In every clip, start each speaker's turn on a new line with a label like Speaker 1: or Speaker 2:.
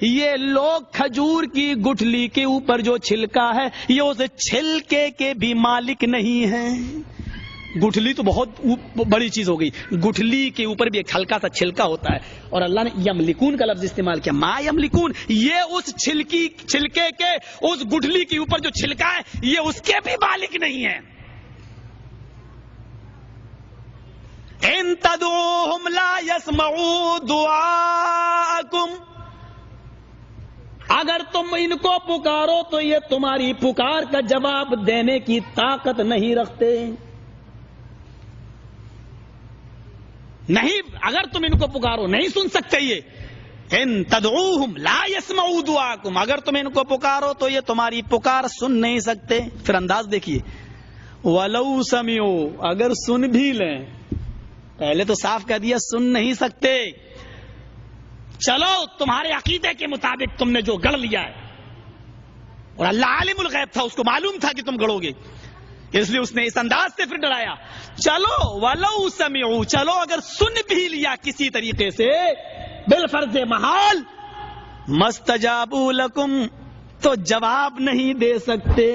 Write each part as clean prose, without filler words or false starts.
Speaker 1: یہ لوگ کھجور کی گٹھلی کے اوپر جو چھلکا ہے یہ اس چھلکے کے بھی مالک نہیں ہیں. گٹھلی تو بہت بڑی چیز ہو گئی, گٹھلی کے اوپر بھی ایک ہلکا سا چھلکا ہوتا ہے, اور اللہ نے یملکون کا لفظ استعمال کیا. ما یملکون, یہ اس چھلکے کے اس گٹھلی کے اوپر جو چھلکا ہے یہ اس کے بھی مالک نہیں ہے. ان تدعوہم لا یسمعوا دعاءکم, اگر تم ان کو پکارو تو یہ تمہاری پکار کا جواب دینے کی طاقت نہیں رکھتے. نہیں, اگر تم ان کو پکارو نہیں سن سکتے. یہ ان تدعوہم لا یسمعوا دعاءکم, اگر تم ان کو پکارو تو یہ تمہاری پکار سن نہیں سکتے. پھر انداز دیکھیے, ولو سمعوا, اگر سن بھی لیں. پہلے تو صاف کہہ دیا سن نہیں سکتے. چلو تمہارے عقیدے کے مطابق تم نے جو گڑھ لیا ہے, اور اللہ عالم الغیب تھا, اس کو معلوم تھا کہ تم گڑھو گے, اس لیے اس نے اس انداز سے پھر ڈرایا. چلو ولو سمعوا, چلو اگر سن بھی لیا کسی طریقے سے بالفرض محال, مستجابوا لکم, تو جواب نہیں دے سکتے.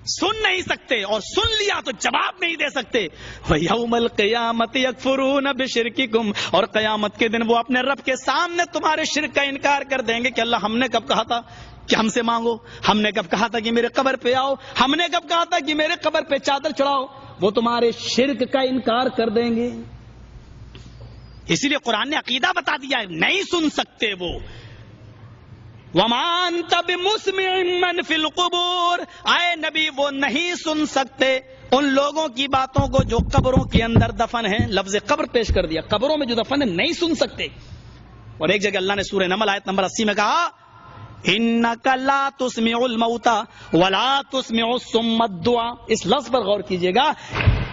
Speaker 1: سن نہیں سکتے, اور سن لیا تو جواب نہیں دے سکتے. وَيَوْمَ الْقِيَامَةِ يَكْفُرُونَ بِشِرْكِكُمْ, اور قیامت کے دن وہ اپنے رب کے سامنے تمہارے شرک کا انکار کر دیں گے کہ اللہ ہم نے کب کہا تھا کہ ہم سے مانگو, ہم نے کب کہا تھا کہ میرے قبر پہ آؤ, ہم نے کب کہا تھا کہ میرے قبر پہ چادر چڑھاؤ. وہ تمہارے شرک کا انکار کر دیں گے. اسی لیے قرآن نے عقیدہ بتا دیا ہے, نہیں سن سکتے وہ. وَمَا أَنْتَ بِمُسْمِعٍ مَّن فِي الْقُبُورِ, اے نبی وہ نہیں سن سکتے ان لوگوں کی باتوں کو جو قبروں کے اندر دفن ہیں. لفظ قبر پیش کر دیا, قبروں میں جو دفن ہے نہیں سن سکتے. اور ایک جگہ اللہ نے سورہ نمل آیت نمبر 80 میں کہا اِنَّكَ لَا تُسْمِعُ الْمَوْتَى وَلَا تُسْمِعُ الصُّمَّ الدُّعَاءَ. اس لفظ پر غور کیجئے گا,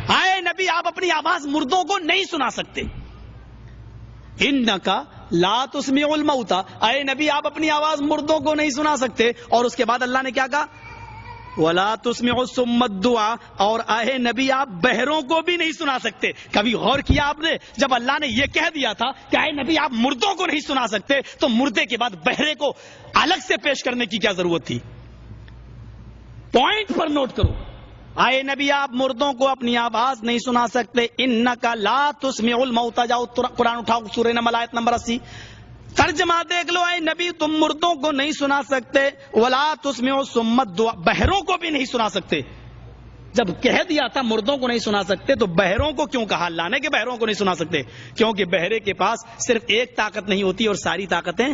Speaker 1: اے نبی آپ اپنی آواز مردوں کو نہیں سنا سکتے. اِنَّكَ لا تسمع الموتى, اے نبی آپ اپنی آواز مردوں کو نہیں سنا سکتے. اور اس کے بعد اللہ نے کیا کہا, ولا تسمع الصم الدعاء, اور اے نبی آپ بہروں کو بھی نہیں سنا سکتے. کبھی غور کیا آپ نے, جب اللہ نے یہ کہہ دیا تھا کہ اے نبی آپ مردوں کو نہیں سنا سکتے, تو مردے کے بعد بہرے کو الگ سے پیش کرنے کی کیا ضرورت تھی؟ پوائنٹ پر نوٹ کرو, اے نبی آپ مردوں کو اپنی آواز نہیں سنا سکتے. انک لا تسمع الموتى, جاؤ قرآن اٹھاؤ سورہ نمل آیت نمبر 80, ترجمہ دیکھ لو. اے نبی تم مردوں کو نہیں سنا سکتے, ولا تسمع الصم الدعاء, بہروں کو بھی نہیں سنا سکتے. جب کہہ دیا تھا مردوں کو نہیں سنا سکتے تو بہروں کو کیوں کہا اللہ نے کہ بہروں کو نہیں سنا سکتے؟ کیونکہ بہرے کے پاس صرف ایک طاقت نہیں ہوتی اور ساری طاقتیں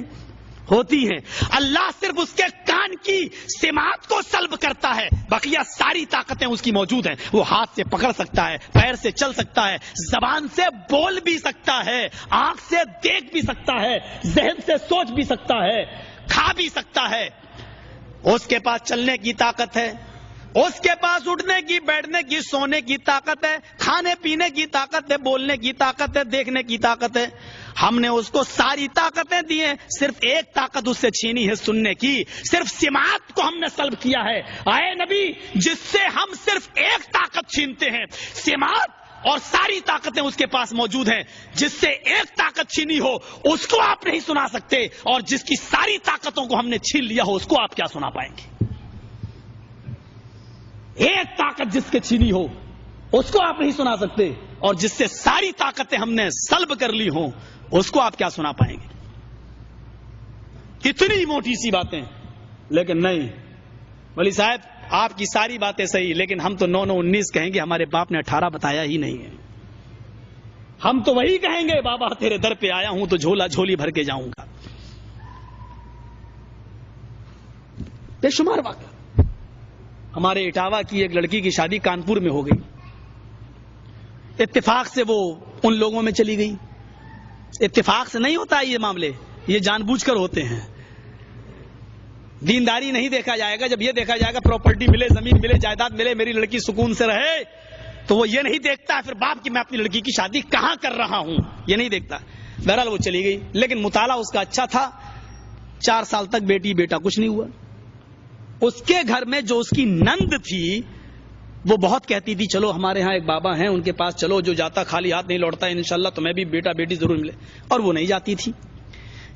Speaker 1: ہوتی ہیں. اللہ صرف اس کے کان کی سماعت کو سلب کرتا ہے, بقیہ ساری طاقتیں اس کی موجود ہیں. وہ ہاتھ سے پکڑ سکتا ہے, پیر سے چل سکتا ہے, زبان سے بول بھی سکتا ہے, آنکھ سے دیکھ بھی سکتا ہے, ذہن سے سوچ بھی سکتا ہے, کھا بھی سکتا ہے. اس کے پاس چلنے کی طاقت ہے, اس کے پاس اٹھنے کی, بیٹھنے کی, سونے کی طاقت ہے, کھانے پینے کی طاقت ہے, بولنے کی طاقت ہے, دیکھنے کی طاقت ہے. ہم نے اس کو ساری طاقتیں دی ہیں, صرف ایک طاقت اس سے چھینی ہے, سننے کی. صرف سماعت کو ہم نے سلب کیا ہے. اے نبی جس سے ہم صرف ایک طاقت چھینتے ہیں, سماعت, اور ساری طاقتیں اس کے پاس موجود ہیں. جس سے ایک طاقت چھینی ہو اس کو آپ نہیں سنا سکتے, اور جس کی ساری طاقتوں کو ہم نے چھین لیا ہو اس کو آپ کیا سنا پائیں گے؟ ایک طاقت جس کے چھینی ہو اس کو آپ نہیں سنا سکتے, اور جس سے ساری طاقتیں ہم نے سلب کر لی ہوں اس کو آپ کیا سنا پائیں گے؟ اتنی موٹی سی باتیں. لیکن نہیں, ولی صاحب آپ کی ساری باتیں صحیح, لیکن ہم تو 9 9 19 کہیں گے, ہمارے باپ نے 18 بتایا ہی نہیں ہے. ہم تو وہی کہیں گے, بابا تیرے در پہ آیا ہوں تو جھولا جھولی بھر کے جاؤں گا. بے شمار واقعہ. ہمارے اٹاوا کی ایک لڑکی کی شادی کانپور میں ہو گئی, اتفاق سے وہ ان لوگوں میں چلی گئی. اتفاق سے نہیں ہوتا یہ معاملے, یہ جان بوجھ کر ہوتے ہیں. دینداری نہیں دیکھا جائے گا, جب یہ دیکھا جائے گا پراپرٹی ملے, زمین ملے, جائیداد ملے, میری لڑکی سکون سے رہے, تو وہ یہ نہیں دیکھتا پھر باپ کی میں اپنی لڑکی کی شادی کہاں کر رہا ہوں, یہ نہیں دیکھتا. بہرحال وہ چلی گئی, لیکن مطالعہ اس کا اچھا تھا. 4 سال تک بیٹی بیٹا کچھ نہیں ہوا. اس کے گھر میں جو اس کی نند تھی وہ بہت کہتی تھی چلو ہمارے ہاں ایک بابا ہیں ان کے پاس چلو, جو جاتا خالی ہاتھ نہیں لوٹتا, انشاءاللہ تمہیں بھی بیٹا بیٹی ضرور ملے. اور وہ نہیں جاتی تھی.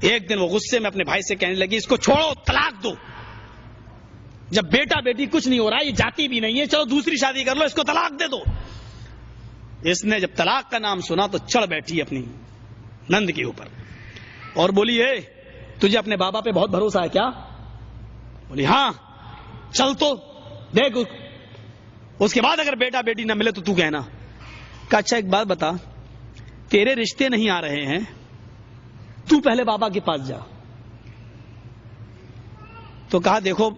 Speaker 1: ایک دن وہ غصے میں اپنے بھائی سے کہنے لگی اس کو چھوڑو، طلاق دو، جب بیٹا بیٹی کچھ نہیں ہو رہا، یہ جاتی بھی نہیں ہے، چلو دوسری شادی کر لو، اس کو طلاق دے دو۔ اس نے جب طلاق کا نام سنا تو چڑھ بیٹھی اپنی نند کے اوپر اور بولی اے تجھے اپنے بابا پہ بہت بھروسہ ہے کیا؟ بولی ہاں، چل تو دیکھ، اس کے بعد اگر بیٹا بیٹی نہ ملے تو تو کہنا۔ کہا اچھا ایک بات بتا، تیرے رشتے نہیں آ رہے ہیں، تو پہلے بابا کے پاس جا۔ تو کہا دیکھو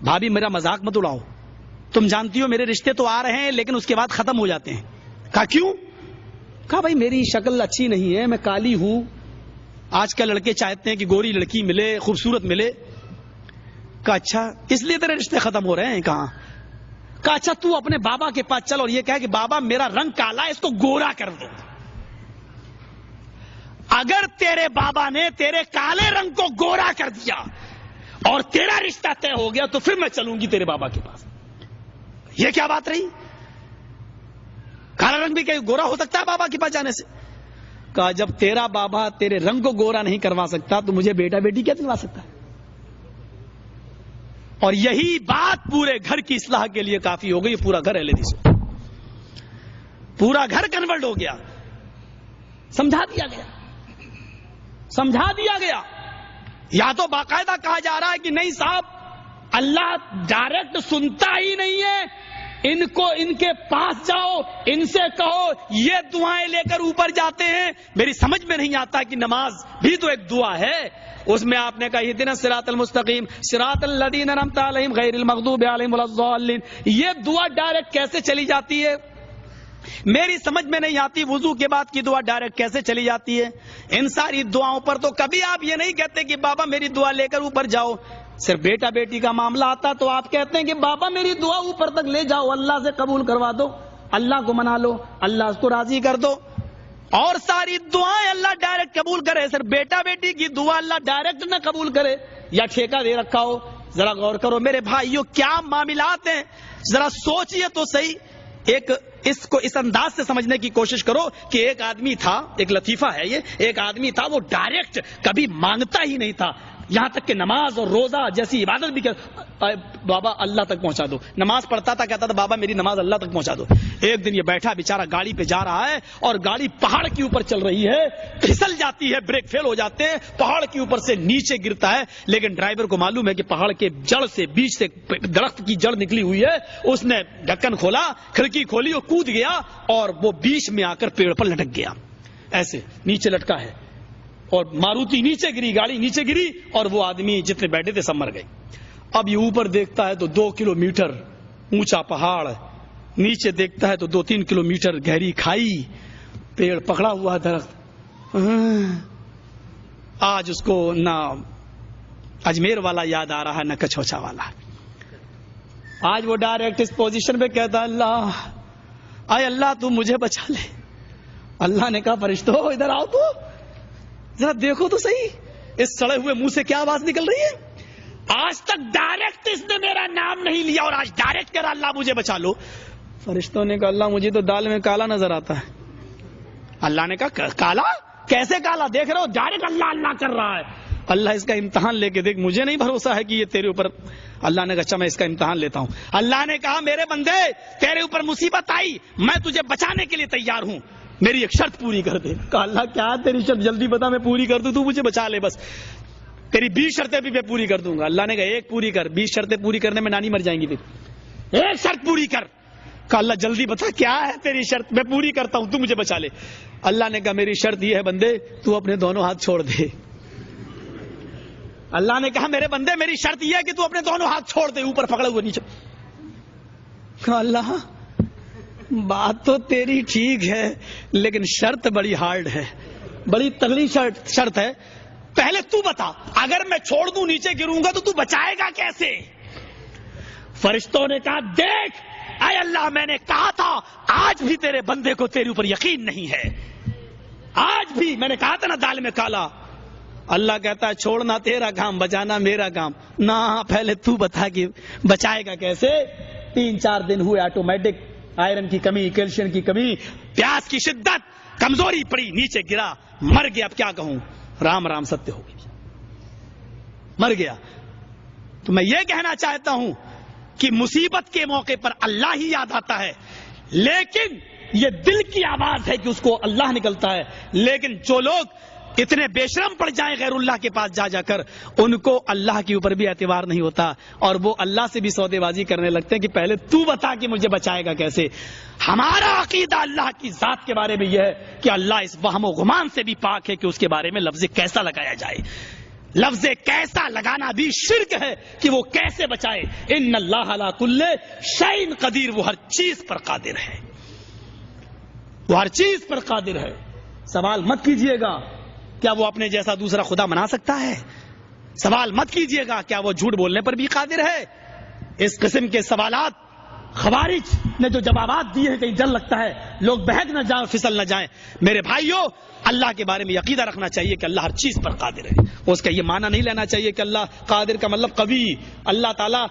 Speaker 1: بھابھی میرا مذاق مت اڑاؤ، تم جانتی ہو میرے رشتے تو آ رہے ہیں لیکن اس کے بعد ختم ہو جاتے ہیں۔ کہا کیوں؟ کہا بھائی میری شکل اچھی نہیں ہے، میں کالی ہوں، آج کل لڑکے چاہتے ہیں کہ گوری لڑکی ملے، خوبصورت ملے۔ کہا اچھا اس لیے تیرے رشتے ختم ہو رہے ہیں؟ کہاں؟ کہا اچھا تو اپنے بابا کے پاس چل اور یہ کہہ کہ بابا میرا رنگ کالا ہے، اس کو گورا کر دو۔ اگر تیرے بابا نے تیرے کالے رنگ کو گورا کر دیا اور تیرا رشتہ طے ہو گیا تو پھر میں چلوں گی تیرے بابا کے پاس۔ یہ کیا بات رہی؟ کالا رنگ بھی کہ گورا ہو سکتا ہے بابا کے پاس جانے سے؟ کہا جب تیرا بابا تیرے رنگ کو گورا نہیں کروا سکتا تو مجھے بیٹا بیٹی کیا دلوا سکتا ہے؟ اور یہی بات پورے گھر کی اصلاح کے لیے کافی ہو گئی۔ پورا گھر اہل حدیث ہو، پورا گھر کنورٹ ہو گیا، سمجھا دیا گیا، سمجھا دیا گیا۔ یا تو باقاعدہ کہا جا رہا ہے کہ نہیں صاحب اللہ ڈائریکٹ سنتا ہی نہیں ہے، ان کو ان کے پاس جاؤ، ان سے کہو یہ دعائیں لے کر اوپر جاتے ہیں۔ میری سمجھ میں نہیں آتا کہ نماز بھی تو ایک دعا ہے، اس میں آپ نے کہا اہدنا الصراط المستقیم صراط الذین انعمت علیہم غیر المغضوب علیہم ولا الضالین، یہ دعا ڈائریکٹ کیسے چلی جاتی ہے؟ میری سمجھ میں نہیں آتی وضو کے بعد کی دعا ڈائریکٹ کیسے چلی جاتی ہے؟ ان ساری دعاؤں پر تو کبھی آپ یہ نہیں کہتے کہ بابا میری دعا لے کر اوپر جاؤ۔ صرف بیٹا بیٹی کا معاملہ آتا تو آپ کہتے ہیں کہ بابا میری دعا اوپر تک لے جاؤ، اللہ سے قبول کروا دو، اللہ کو منا لو، اللہ کو راضی کر دو، اور ساری دعائیں اللہ ڈائریکٹ قبول کرے۔ صرف بیٹا بیٹی کی دعا اللہ ڈائریکٹ نہ قبول کرے، یا ٹھیکہ دے رکھا ہو؟ ذرا غور کرو میرے بھائیو، کیا معاملات ہیں، ذرا سوچئے تو صحیح۔ اس انداز سے سمجھنے کی کوشش کرو کہ ایک آدمی تھا، ایک لطیفہ ہے یہ، ایک آدمی تھا وہ ڈائریکٹ کبھی مانگتا ہی نہیں تھا، یہاں تک کہ نماز اور روزہ جیسی عبادت بھی بابا اللہ تک پہنچا دو، نماز پڑھتا تھا کہتا تھا بابا میری نماز اللہ تک پہنچا دو۔ ایک دن یہ بیٹھا بیچارہ گاڑی پہ جا رہا ہے اور گاڑی پہاڑ کے اوپر چل رہی ہے، پھسل جاتی ہے، بریک فیل ہو جاتے ہیں، پہاڑ کے اوپر سے نیچے گرتا ہے، لیکن ڈرائیور کو معلوم ہے کہ پہاڑ کے جڑ سے، بیچ سے درخت کی جڑ نکلی ہوئی ہے، اس نے ڈھکن کھولا، کھڑکی کھولی اور کود گیا اور وہ بیچ میں آ کر پیڑ پر لٹک گیا، ایسے نیچے لٹکا ہے، اور ماروتی نیچے گری، گاڑی نیچے گری اور وہ آدمی جتنے بیٹھے تھے سب مر گئے۔ اب یہ اوپر دیکھتا ہے تو 2 کلومیٹر اونچا پہاڑ، نیچے دیکھتا ہے تو 2-3 کلومیٹر گہری کھائی، پیڑ پکڑا ہوا درخت۔ آج اس کو نہ اجمیر والا یاد آ رہا ہے نہ کچھوچا والا۔ آج وہ ڈائریکٹ اس پوزیشن پہ کہتا اللہ اے اللہ تو مجھے بچا لے۔ اللہ نے کہا فرشتوں ادھر آؤ تو ذرا دیکھو تو صحیح اس سڑے ہوئے منہ سے کیا آواز نکل رہی ہے۔ آج تک ڈائریکٹ اس نے میرا نام نہیں لیا اور آج ڈائریکٹ کہہ رہا اللہ مجھے بچا لو۔ فرشتوں نے کہا اللہ مجھے تو دال میں کالا نظر آتا ہے۔ اللہ نے کہا کالا کیسے کالا؟ دیکھ رہے ہو ڈائریکٹ اللہ اللہ کر رہا ہے۔ اللہ اس کا امتحان لے کے دیکھ، مجھے نہیں بھروسہ ہے کہ یہ تیرے اوپر۔ اللہ نے کہا اچھا میں اس کا امتحان لیتا ہوں۔ اللہ نے کہا میرے بندے تیرے اوپر مصیبت آئی، میں تجھے بچانے کے لیے تیار ہوں، میری ایک شرط پوری کر دے۔ کہا اللہ کیا تیری شرط؟ جلدی بتا میں پوری کر دوں، تو مجھے بچا لے بس، تیری 20 شرطیں بھی میں پوری کر دوں گا۔ اللہ نے کہا ایک پوری کر، 20 شرطیں پوری کرنے میں نانی مر جائیں گی، پھر ایک شرط پوری کر۔ کہا اللہ جلدی بتا کیا ہے تیری شرط؟ میں پوری کرتا ہوں، تو مجھے بچا لے۔ اللہ نے کہا میری شرط یہ ہے بندے تو اپنے دونوں ہاتھ چھوڑ دے۔ اللہ نے کہا میرے بندے میری شرط یہ ہے کہ تو اپنے دونوں ہاتھ چھوڑ دے، اوپر پکڑے ہوئے نیچے۔ کہا اللہ بات تو تیری ٹھیک ہے لیکن شرط بڑی ہارڈ ہے، بڑی تگڑی شرط ہے، پہلے تو بتا اگر میں چھوڑ دوں نیچے گروں گا تو بچائے گا کیسے؟ فرشتوں نے کہا دیکھ اے اللہ میں نے کہا تھا آج بھی تیرے بندے کو تیرے اوپر یقین نہیں ہے، آج بھی میں نے کہا تھا نا دال میں کالا۔ اللہ کہتا ہے چھوڑنا تیرا کام، بچانا میرا کام۔ نہ پہلے تو بتا کہ بچائے گا کیسے؟ 3-4 دن ہوئے آٹومیٹک آئرن کی کمی، کیلشیم کی کمی، پیاس کی شدت، کمزوری پڑی، نیچے گرا، مر گیا۔ اب کیا کہوں؟ رام رام ستیہ ہو گئی، مر گیا۔ تو میں یہ کہنا چاہتا ہوں کہ مصیبت کے موقع پر اللہ ہی یاد آتا ہے، لیکن یہ دل کی آواز ہے کہ اس کو اللہ نکلتا ہے۔ لیکن جو لوگ اتنے بے شرم پڑ جائیں غیر اللہ کے پاس جا کر، ان کو اللہ کے اوپر بھی اعتبار نہیں ہوتا، اور وہ اللہ سے بھی سودے بازی کرنے لگتے ہیں کہ پہلے تو بتا کہ مجھے بچائے گا کیسے۔ ہمارا عقیدہ اللہ کی ذات کے بارے میں یہ ہے کہ اللہ اس وہم و گمان سے بھی پاک ہے کہ اس کے بارے میں لفظ کیسا لگایا جائے۔ لفظ کیسا لگانا بھی شرک ہے کہ وہ کیسے بچائے۔ ان اللہ علی کل شیء قدیر، وہ ہر چیز پر قادر ہے، وہ ہر چیز پر قادر ہے۔ سوال مت کیجئے گا کیا وہ اپنے جیسا دوسرا خدا بنا سکتا ہے؟ سوال مت کیجئے گا کیا وہ جھوٹ بولنے پر بھی قادر ہے؟ اس قسم کے سوالات خوارج نے جو جوابات دیے ہیں کہیں ڈر لگتا ہے لوگ بہک نہ جائیں، پھسل نہ جائیں۔ میرے بھائیوں، اللہ کے بارے میں عقیدہ رکھنا چاہیے کہ اللہ ہر چیز پر قادر ہے۔ اس کا یہ معنی نہیں لینا چاہیے کہ اللہ قادر کا مطلب قوی، اللہ تعالیٰ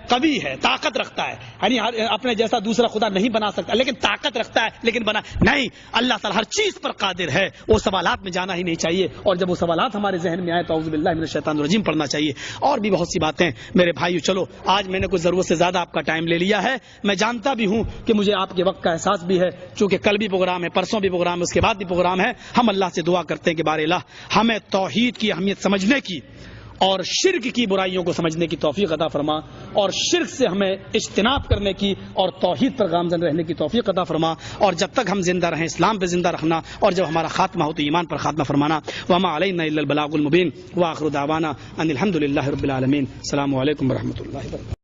Speaker 1: قوی ہے، طاقت رکھتا ہے، یعنی اپنے جیسا دوسرا خدا نہیں بنا سکتا لیکن طاقت رکھتا ہے لیکن بنا نہیں۔ اللہ تعالیٰ ہر چیز پر قادر ہے۔ وہ سوالات میں جانا ہی نہیں چاہیے، اور جب وہ سوالات ہمارے ذہن میں آئے تو اعوذ باللہ من الشیطان الرجیم پڑھنا چاہیے۔ اور بھی بہت سی باتیں میرے بھائیو، چلو آج میں نے کچھ ضرورت سے زیادہ آپ کا ٹائم لے لیا ہے، میں جانتا بھی ہوں کہ مجھے آپ کے وقت کا احساس بھی ہے، چونکہ کل بھی پروگرام ہے، پرسوں بھی پروگرام ہے، اس کے بعد بھی پروگرام ہے۔ ہم اللہ سے دعا کرتے ہیں کہ بار الہ ہمیں توحید کی اہمیت سمجھنے کی اور شرک کی برائیوں کو سمجھنے کی توفیق عطا فرما، اور شرک سے ہمیں اجتناب کرنے کی اور توحید پر گامزن رہنے کی توفیق عطا فرما، اور جب تک ہم زندہ رہیں اسلام پہ زندہ رکھنا، اور جب ہمارا خاتمہ ہو تو ایمان پر خاتمہ فرمانا۔ وما علینا الا البلاغ المبین، وآخر دعوانا ان الحمد للہ رب العالمین۔ السلام علیکم ورحمۃ اللہ وبرکاتہ۔